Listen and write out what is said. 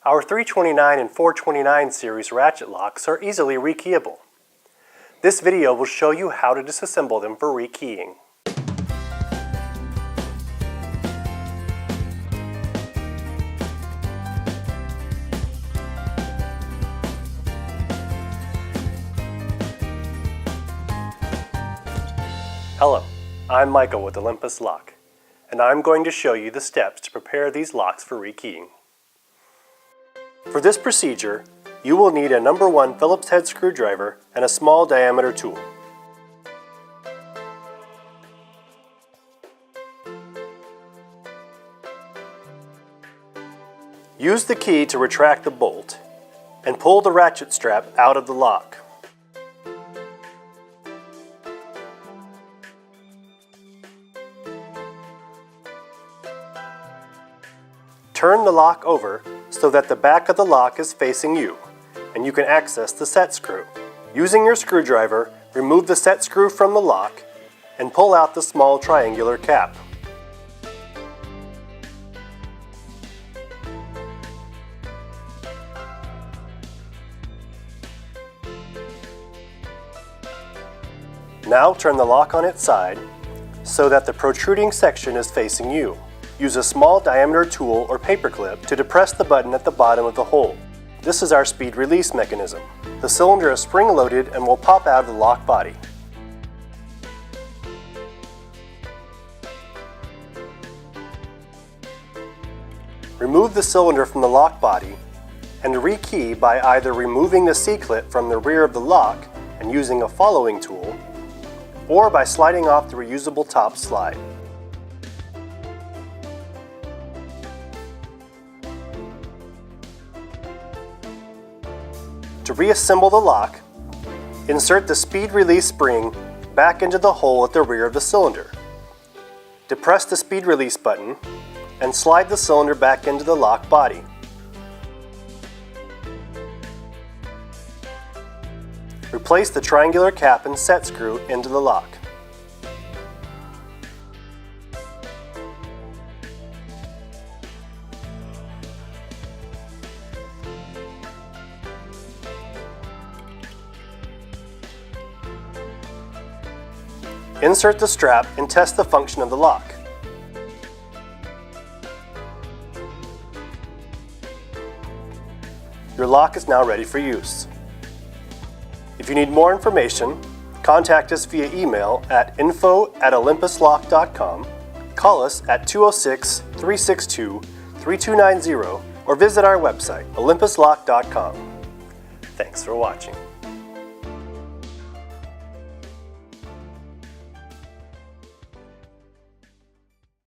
Our 329 and 429 series ratchet locks are easily rekeyable. This video will show you how to disassemble them for rekeying. Hello, I'm Michael with Olympus Lock, and I'm going to show you the steps to prepare these locks for rekeying. For this procedure, you will need a number 1 Phillips head screwdriver and a small diameter tool. Use the key to retract the bolt and pull the ratchet strap out of the lock. Turn the lock over so that the back of the lock is facing you, and you can access the set screw. Using your screwdriver, remove the set screw from the lock and pull out the small triangular cap. Now turn the lock on its side so that the protruding section is facing you. Use a small diameter tool or paperclip to depress the button at the bottom of the hole. This is our speed release mechanism. The cylinder is spring-loaded and will pop out of the lock body. Remove the cylinder from the lock body and rekey by either removing the C-clip from the rear of the lock and using a following tool, or by sliding off the reusable top slide. To reassemble the lock, insert the speed release spring back into the hole at the rear of the cylinder. Depress the speed release button and slide the cylinder back into the lock body. Replace the triangular cap and set screw into the lock. Insert the strap and test the function of the lock. Your lock is now ready for use. If you need more information, contact us via email at info@olympuslock.com, call us at 206-362-3290, or visit our website, olympuslock.com. Thanks for watching.